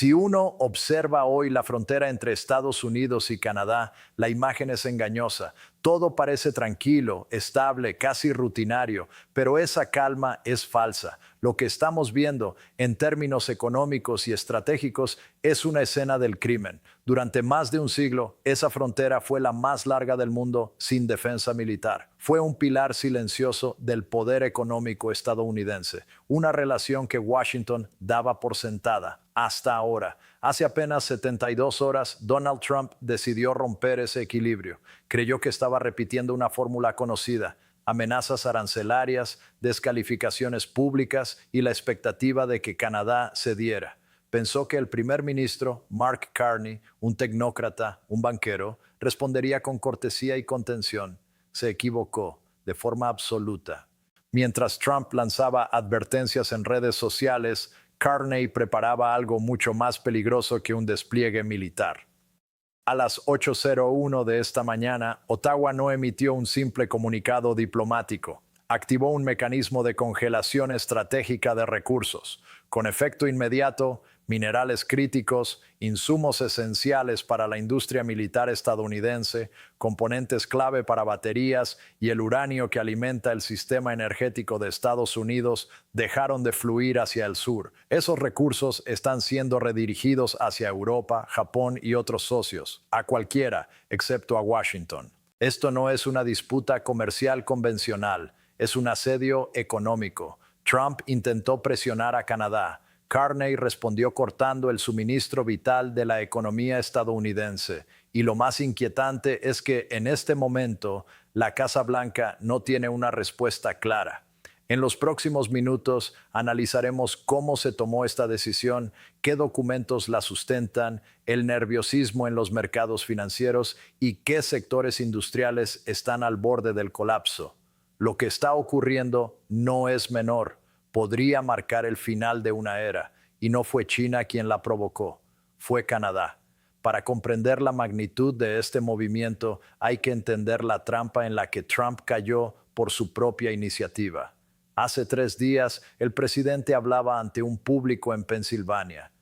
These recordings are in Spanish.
Si uno observa hoy la frontera entre Estados Unidos y Canadá, la imagen es engañosa. Todo parece tranquilo, estable, casi rutinario, pero esa calma es falsa. Lo que estamos viendo en términos económicos y estratégicos es una escena del crimen. Durante más de un siglo, esa frontera fue la más larga del mundo sin defensa militar. Fue un pilar silencioso del poder económico estadounidense, una relación que Washington daba por sentada hasta ahora. Hace apenas 72 horas, Donald Trump decidió romper ese equilibrio. Creyó que estaba repitiendo una fórmula conocida: amenazas arancelarias, descalificaciones públicas y la expectativa de que Canadá cediera. Pensó que el primer ministro, Mark Carney, un tecnócrata, un banquero, respondería con cortesía y contención. Se equivocó de forma absoluta. Mientras Trump lanzaba advertencias en redes sociales, Carney preparaba algo mucho más peligroso que un despliegue militar. A las 8:01 de esta mañana, Ottawa no emitió un simple comunicado diplomático. Activó un mecanismo de congelación estratégica de recursos, con efecto inmediato. Minerales críticos, insumos esenciales para la industria militar estadounidense, componentes clave para baterías y el uranio que alimenta el sistema energético de Estados Unidos dejaron de fluir hacia el sur. Esos recursos están siendo redirigidos hacia Europa, Japón y otros socios, a cualquiera, excepto a Washington. Esto no es una disputa comercial convencional, es un asedio económico. Trump intentó presionar a Canadá. Carney respondió cortando el suministro vital de la economía estadounidense. Y lo más inquietante es que en este momento la Casa Blanca no tiene una respuesta clara. En los próximos minutos analizaremos cómo se tomó esta decisión, qué documentos la sustentan, el nerviosismo en los mercados financieros y qué sectores industriales están al borde del colapso. Lo que está ocurriendo no es menor. Podría marcar el final de una era, y no fue China quien la provocó, fue Canadá. Para comprender la magnitud de este movimiento, hay que entender la trampa en la que Trump cayó por su propia iniciativa. Hace 3 días, el presidente hablaba ante un público en Pensilvania.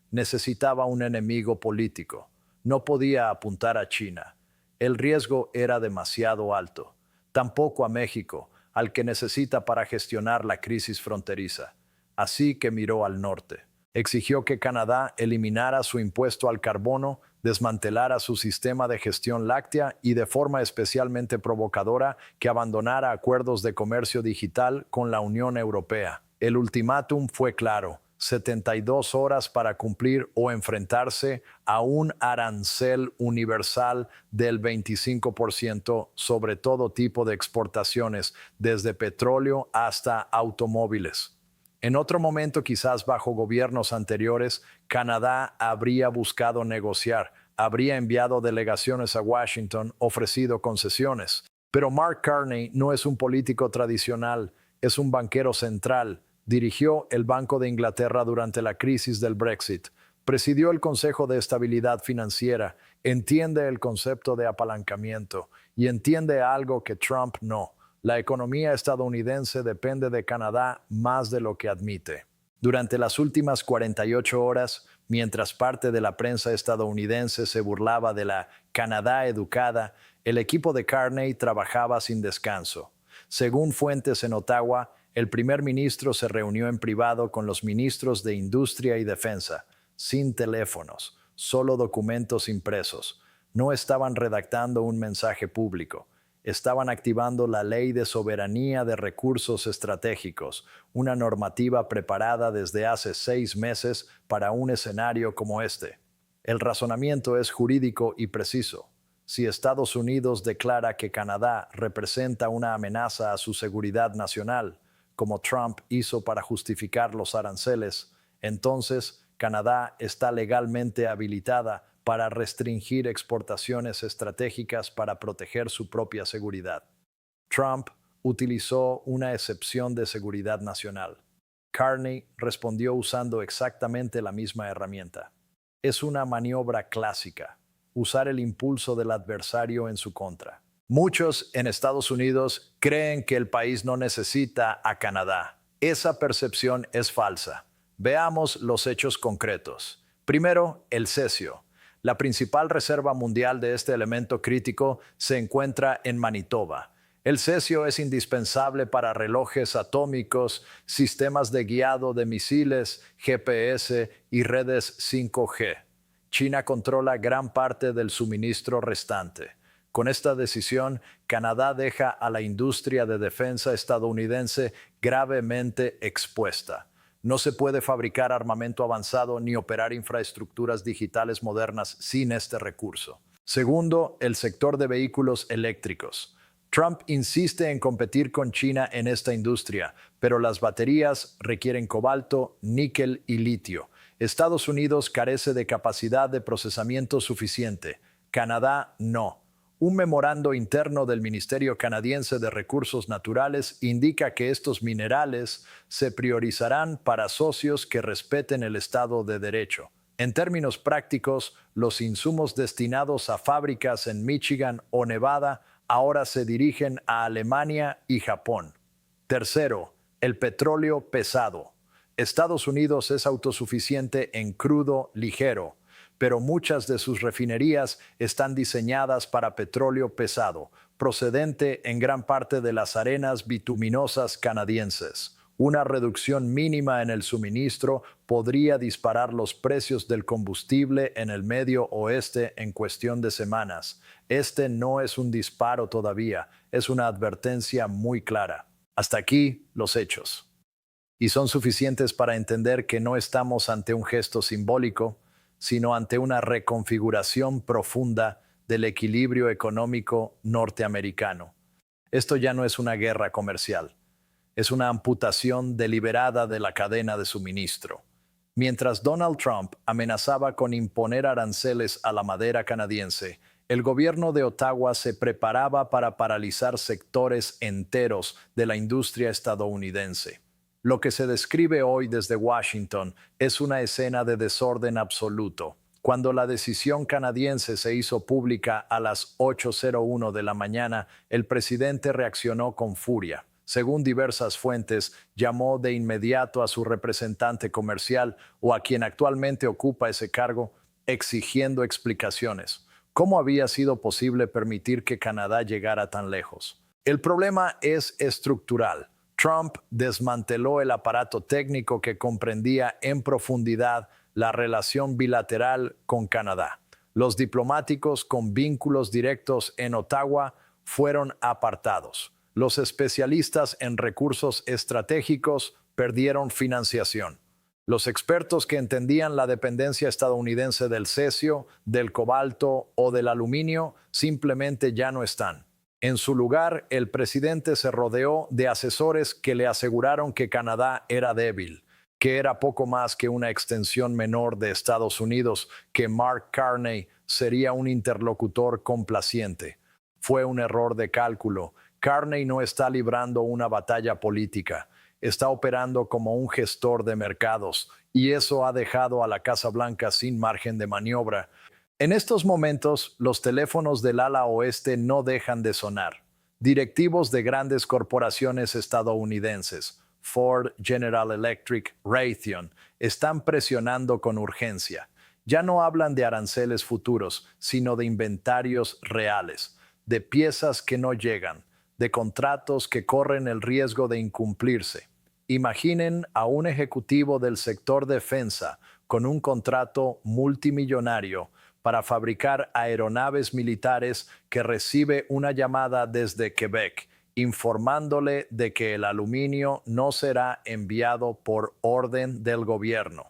Necesitaba un enemigo político. No podía apuntar a China. El riesgo era demasiado alto. Tampoco a México, al que necesita para gestionar la crisis fronteriza. Así que miró al norte. Exigió que Canadá eliminara su impuesto al carbono, desmantelara su sistema de gestión láctea y, de forma especialmente provocadora, que abandonara acuerdos de comercio digital con la Unión Europea. El ultimátum fue claro: 72 horas para cumplir o enfrentarse a un arancel universal del 25% sobre todo tipo de exportaciones, desde petróleo hasta automóviles. En otro momento, quizás bajo gobiernos anteriores, Canadá habría buscado negociar, habría enviado delegaciones a Washington, ofrecido concesiones. Pero Mark Carney no es un político tradicional, es un banquero central. Dirigió el Banco de Inglaterra durante la crisis del Brexit. Presidió el Consejo de Estabilidad Financiera. Entiende el concepto de apalancamiento y entiende algo que Trump no: la economía estadounidense depende de Canadá más de lo que admite. Durante las últimas 48 horas, mientras parte de la prensa estadounidense se burlaba de la Canadá educada, el equipo de Carney trabajaba sin descanso. Según fuentes en Ottawa, el primer ministro se reunió en privado con los ministros de Industria y Defensa, sin teléfonos, solo documentos impresos. No estaban redactando un mensaje público. Estaban activando la Ley de Soberanía de Recursos Estratégicos, una normativa preparada desde hace 6 meses para un escenario como este. El razonamiento es jurídico y preciso. Si Estados Unidos declara que Canadá representa una amenaza a su seguridad nacional, como Trump hizo para justificar los aranceles, entonces Canadá está legalmente habilitada para restringir exportaciones estratégicas para proteger su propia seguridad. Trump utilizó una excepción de seguridad nacional. Carney respondió usando exactamente la misma herramienta. Es una maniobra clásica: usar el impulso del adversario en su contra. Muchos en Estados Unidos creen que el país no necesita a Canadá. Esa percepción es falsa. Veamos los hechos concretos. Primero, el cesio. La principal reserva mundial de este elemento crítico se encuentra en Manitoba. El cesio es indispensable para relojes atómicos, sistemas de guiado de misiles, GPS y redes 5G. China controla gran parte del suministro restante. Con esta decisión, Canadá deja a la industria de defensa estadounidense gravemente expuesta. No se puede fabricar armamento avanzado ni operar infraestructuras digitales modernas sin este recurso. Segundo, el sector de vehículos eléctricos. Trump insiste en competir con China en esta industria, pero las baterías requieren cobalto, níquel y litio. Estados Unidos carece de capacidad de procesamiento suficiente. Canadá no. Un memorando interno del Ministerio Canadiense de Recursos Naturales indica que estos minerales se priorizarán para socios que respeten el Estado de Derecho. En términos prácticos, los insumos destinados a fábricas en Michigan o Nevada ahora se dirigen a Alemania y Japón. Tercero, el petróleo pesado. Estados Unidos es autosuficiente en crudo ligero, pero muchas de sus refinerías están diseñadas para petróleo pesado, procedente en gran parte de las arenas bituminosas canadienses. Una reducción mínima en el suministro podría disparar los precios del combustible en el Medio Oeste en cuestión de semanas. Este no es un disparo todavía, es una advertencia muy clara. Hasta aquí los hechos. Y son suficientes para entender que no estamos ante un gesto simbólico, sino ante una reconfiguración profunda del equilibrio económico norteamericano. Esto ya no es una guerra comercial, es una amputación deliberada de la cadena de suministro. Mientras Donald Trump amenazaba con imponer aranceles a la madera canadiense, el gobierno de Ottawa se preparaba para paralizar sectores enteros de la industria estadounidense. Lo que se describe hoy desde Washington es una escena de desorden absoluto. Cuando la decisión canadiense se hizo pública a las 8:01 de la mañana, el presidente reaccionó con furia. Según diversas fuentes, llamó de inmediato a su representante comercial o a quien actualmente ocupa ese cargo, exigiendo explicaciones. ¿Cómo había sido posible permitir que Canadá llegara tan lejos? El problema es estructural. Trump desmanteló el aparato técnico que comprendía en profundidad la relación bilateral con Canadá. Los diplomáticos con vínculos directos en Ottawa fueron apartados. Los especialistas en recursos estratégicos perdieron financiación. Los expertos que entendían la dependencia estadounidense del cesio, del cobalto o del aluminio simplemente ya no están. En su lugar, el presidente se rodeó de asesores que le aseguraron que Canadá era débil, que era poco más que una extensión menor de Estados Unidos, que Mark Carney sería un interlocutor complaciente. Fue un error de cálculo. Carney no está librando una batalla política, está operando como un gestor de mercados, y eso ha dejado a la Casa Blanca sin margen de maniobra. En estos momentos, los teléfonos del ala oeste no dejan de sonar. Directivos de grandes corporaciones estadounidenses, Ford, General Electric, Raytheon, están presionando con urgencia. Ya no hablan de aranceles futuros, sino de inventarios reales, de piezas que no llegan, de contratos que corren el riesgo de incumplirse. Imaginen a un ejecutivo del sector defensa con un contrato multimillonario para fabricar aeronaves militares que recibe una llamada desde Quebec informándole de que el aluminio no será enviado por orden del gobierno.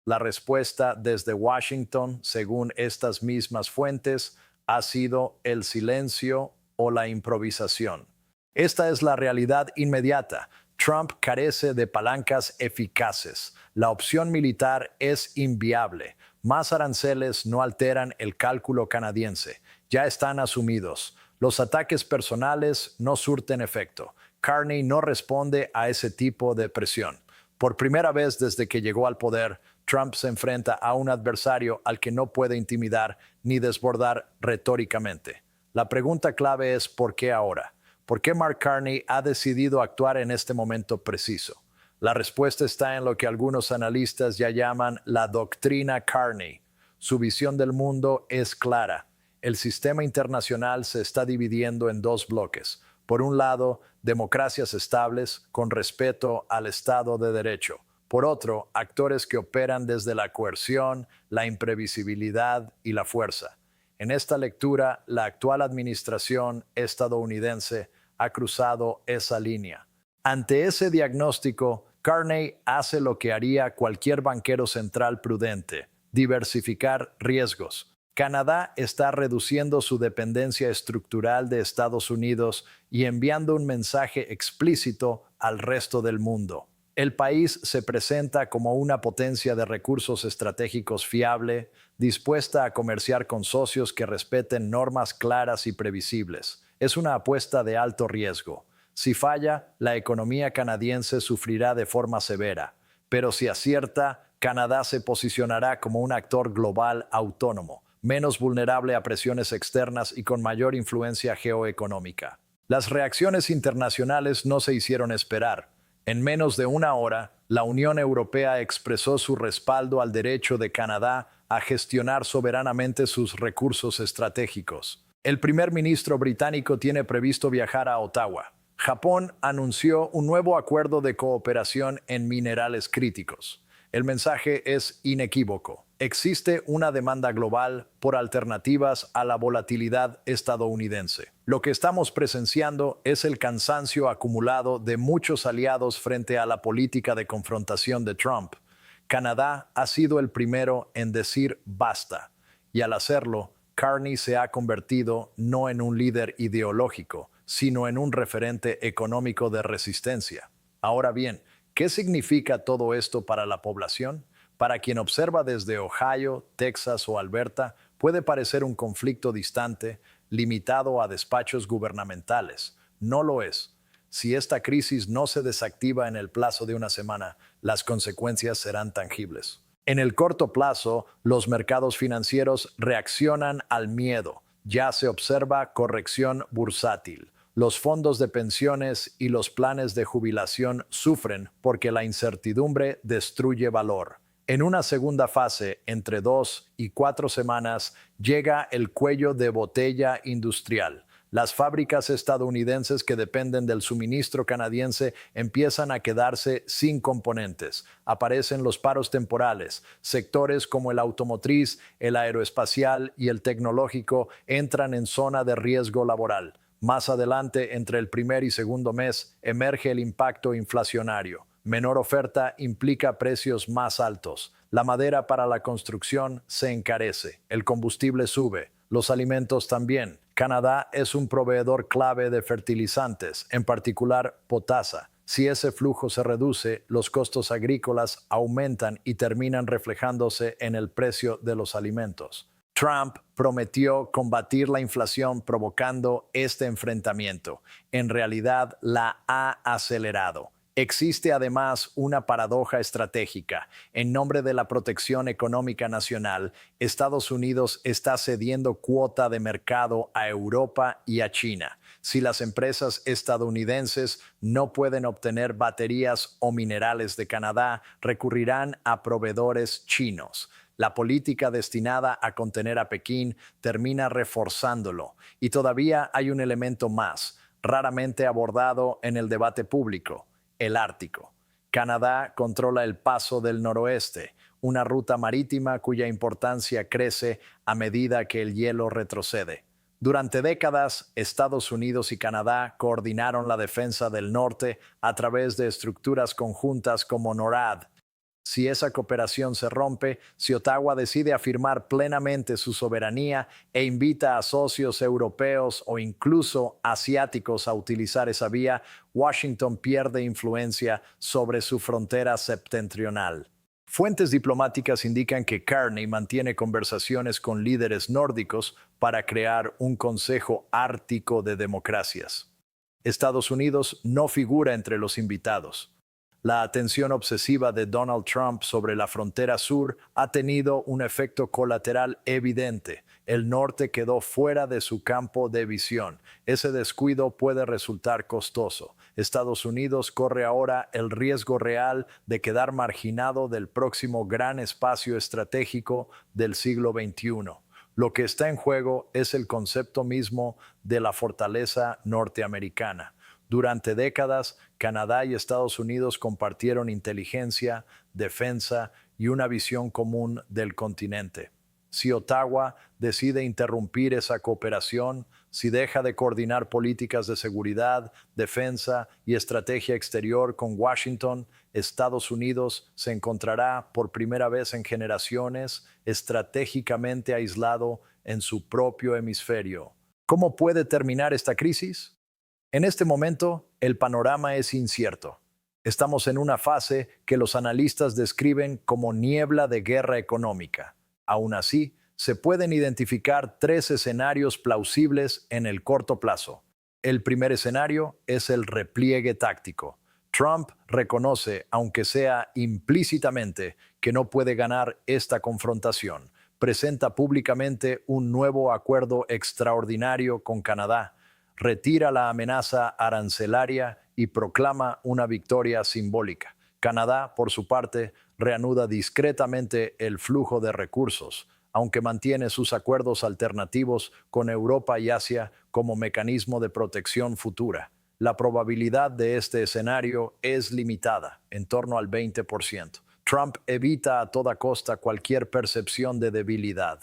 La respuesta desde Washington, según estas mismas fuentes, ha sido el silencio o la improvisación. Esta es la realidad inmediata. Trump carece de palancas eficaces. La opción militar es inviable. Más aranceles no alteran el cálculo canadiense. Ya están asumidos. Los ataques personales no surten efecto. Carney no responde a ese tipo de presión. Por primera vez desde que llegó al poder, Trump se enfrenta a un adversario al que no puede intimidar ni desbordar retóricamente. La pregunta clave es ¿por qué ahora? ¿Por qué Mark Carney ha decidido actuar en este momento preciso? La respuesta está en lo que algunos analistas ya llaman la doctrina Carney. Su visión del mundo es clara. El sistema internacional se está dividiendo en dos bloques. Por un lado, democracias estables con respeto al Estado de Derecho. Por otro, actores que operan desde la coerción, la imprevisibilidad y la fuerza. En esta lectura, la actual administración estadounidense ha cruzado esa línea. Ante ese diagnóstico, Carney hace lo que haría cualquier banquero central prudente: diversificar riesgos. Canadá está reduciendo su dependencia estructural de Estados Unidos y enviando un mensaje explícito al resto del mundo. El país se presenta como una potencia de recursos estratégicos fiable, dispuesta a comerciar con socios que respeten normas claras y previsibles. Es una apuesta de alto riesgo. Si falla, la economía canadiense sufrirá de forma severa, pero si acierta, Canadá se posicionará como un actor global autónomo, menos vulnerable a presiones externas y con mayor influencia geoeconómica. Las reacciones internacionales no se hicieron esperar. En menos de una hora, la Unión Europea expresó su respaldo al derecho de Canadá a gestionar soberanamente sus recursos estratégicos. El primer ministro británico tiene previsto viajar a Ottawa. Japón anunció un nuevo acuerdo de cooperación en minerales críticos. El mensaje es inequívoco. Existe una demanda global por alternativas a la volatilidad estadounidense. Lo que estamos presenciando es el cansancio acumulado de muchos aliados frente a la política de confrontación de Trump. Canadá ha sido el primero en decir basta, y al hacerlo, Carney se ha convertido no en un líder ideológico, sino en un referente económico de resistencia. Ahora bien, ¿qué significa todo esto para la población? Para quien observa desde Ohio, Texas o Alberta, puede parecer un conflicto distante, limitado a despachos gubernamentales. No lo es. Si esta crisis no se desactiva en el plazo de una semana, las consecuencias serán tangibles. En el corto plazo, los mercados financieros reaccionan al miedo. Ya se observa corrección bursátil. Los fondos de pensiones y los planes de jubilación sufren porque la incertidumbre destruye valor. En una segunda fase, entre 2 y 4 semanas, llega el cuello de botella industrial. Las fábricas estadounidenses que dependen del suministro canadiense empiezan a quedarse sin componentes. Aparecen los paros temporales. Sectores como el automotriz, el aeroespacial y el tecnológico entran en zona de riesgo laboral. Más adelante, entre el primer y segundo mes, emerge el impacto inflacionario. Menor oferta implica precios más altos. La madera para la construcción se encarece. El combustible sube. Los alimentos también. Canadá es un proveedor clave de fertilizantes, en particular potasa. Si ese flujo se reduce, los costos agrícolas aumentan y terminan reflejándose en el precio de los alimentos. Trump prometió combatir la inflación provocando este enfrentamiento. En realidad, la ha acelerado. Existe además una paradoja estratégica. En nombre de la protección económica nacional, Estados Unidos está cediendo cuota de mercado a Europa y a China. Si las empresas estadounidenses no pueden obtener baterías o minerales de Canadá, recurrirán a proveedores chinos. La política destinada a contener a Pekín termina reforzándolo. Y todavía hay un elemento más, raramente abordado en el debate público: el Ártico. Canadá controla el paso del noroeste, una ruta marítima cuya importancia crece a medida que el hielo retrocede. Durante décadas, Estados Unidos y Canadá coordinaron la defensa del norte a través de estructuras conjuntas como NORAD. Si esa cooperación se rompe, si Ottawa decide afirmar plenamente su soberanía e invita a socios europeos o incluso asiáticos a utilizar esa vía, Washington pierde influencia sobre su frontera septentrional. Fuentes diplomáticas indican que Carney mantiene conversaciones con líderes nórdicos para crear un Consejo Ártico de Democracias. Estados Unidos no figura entre los invitados. La atención obsesiva de Donald Trump sobre la frontera sur ha tenido un efecto colateral evidente. El norte quedó fuera de su campo de visión. Ese descuido puede resultar costoso. Estados Unidos corre ahora el riesgo real de quedar marginado del próximo gran espacio estratégico del siglo XXI. Lo que está en juego es el concepto mismo de la fortaleza norteamericana. Durante décadas, Canadá y Estados Unidos compartieron inteligencia, defensa y una visión común del continente. Si Ottawa decide interrumpir esa cooperación, si deja de coordinar políticas de seguridad, defensa y estrategia exterior con Washington, Estados Unidos se encontrará por primera vez en generaciones estratégicamente aislado en su propio hemisferio. ¿Cómo puede terminar esta crisis? En este momento, el panorama es incierto. Estamos en una fase que los analistas describen como niebla de guerra económica. Aún así, se pueden identificar tres escenarios plausibles en el corto plazo. El primer escenario es el repliegue táctico. Trump reconoce, aunque sea implícitamente, que no puede ganar esta confrontación. Presenta públicamente un nuevo acuerdo extraordinario con Canadá, retira la amenaza arancelaria y proclama una victoria simbólica. Canadá, por su parte, reanuda discretamente el flujo de recursos, aunque mantiene sus acuerdos alternativos con Europa y Asia como mecanismo de protección futura. La probabilidad de este escenario es limitada, en torno al 20%. Trump evita a toda costa cualquier percepción de debilidad.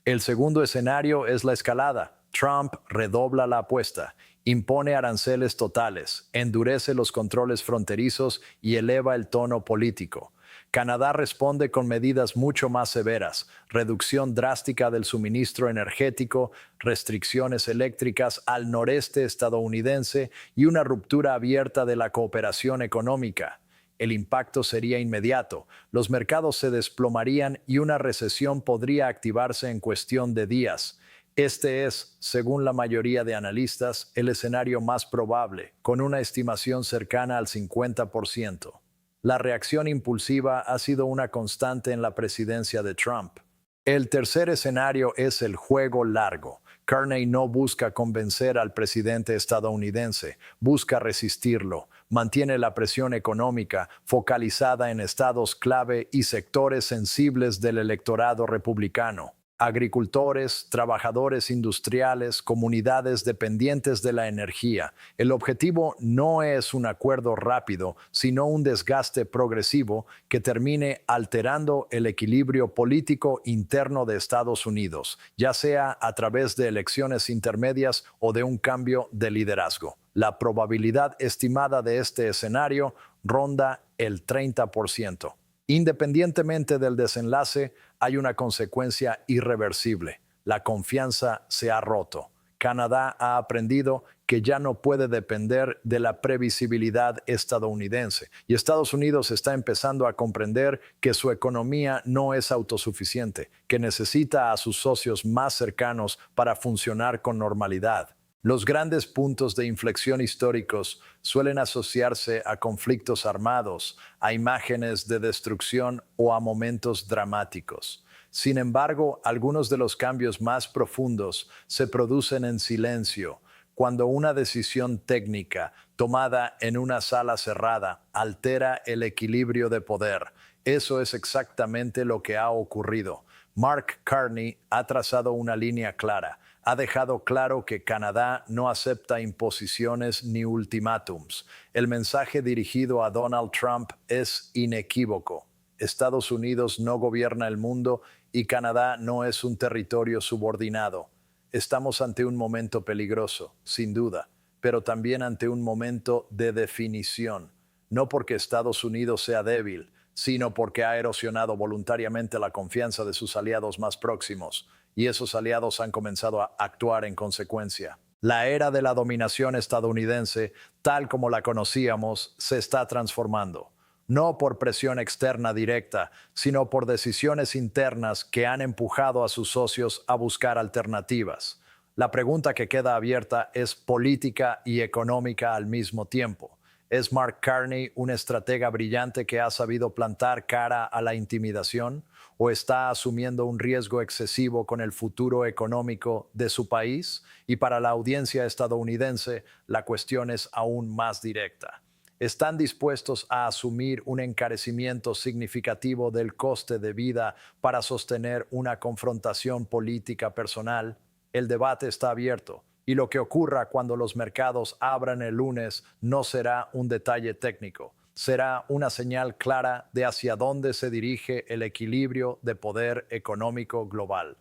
El segundo escenario es la escalada. Trump redobla la apuesta, impone aranceles totales, endurece los controles fronterizos y eleva el tono político. Canadá responde con medidas mucho más severas, reducción drástica del suministro energético, restricciones eléctricas al noreste estadounidense y una ruptura abierta de la cooperación económica. El impacto sería inmediato, los mercados se desplomarían y una recesión podría activarse en cuestión de días. Este es, según la mayoría de analistas, el escenario más probable, con una estimación cercana al 50%. La reacción impulsiva ha sido una constante en la presidencia de Trump. El tercer escenario es el juego largo. Carney no busca convencer al presidente estadounidense, busca resistirlo. Mantiene la presión económica focalizada en estados clave y sectores sensibles del electorado republicano. Agricultores, trabajadores industriales, comunidades dependientes de la energía. El objetivo no es un acuerdo rápido, sino un desgaste progresivo que termine alterando el equilibrio político interno de Estados Unidos, ya sea a través de elecciones intermedias o de un cambio de liderazgo. La probabilidad estimada de este escenario ronda el 30%. Independientemente del desenlace, hay una consecuencia irreversible. La confianza se ha roto. Canadá ha aprendido que ya no puede depender de la previsibilidad estadounidense y Estados Unidos está empezando a comprender que su economía no es autosuficiente, que necesita a sus socios más cercanos para funcionar con normalidad. Los grandes puntos de inflexión históricos suelen asociarse a conflictos armados, a imágenes de destrucción o a momentos dramáticos. Sin embargo, algunos de los cambios más profundos se producen en silencio, cuando una decisión técnica tomada en una sala cerrada altera el equilibrio de poder. Eso es exactamente lo que ha ocurrido. Mark Carney ha trazado una línea clara. Ha dejado claro que Canadá no acepta imposiciones ni ultimátums. El mensaje dirigido a Donald Trump es inequívoco. Estados Unidos no gobierna el mundo y Canadá no es un territorio subordinado. Estamos ante un momento peligroso, sin duda, pero también ante un momento de definición. No porque Estados Unidos sea débil, sino porque ha erosionado voluntariamente la confianza de sus aliados más próximos, y esos aliados han comenzado a actuar en consecuencia. La era de la dominación estadounidense, tal como la conocíamos, se está transformando. No por presión externa directa, sino por decisiones internas que han empujado a sus socios a buscar alternativas. La pregunta que queda abierta es política y económica al mismo tiempo. ¿Es Mark Carney un estratega brillante que ha sabido plantar cara a la intimidación? ¿O está asumiendo un riesgo excesivo con el futuro económico de su país? Y para la audiencia estadounidense, la cuestión es aún más directa. ¿Están dispuestos a asumir un encarecimiento significativo del coste de vida para sostener una confrontación política personal? El debate está abierto y lo que ocurra cuando los mercados abran el lunes no será un detalle técnico, será una señal clara de hacia dónde se dirige el equilibrio de poder económico global.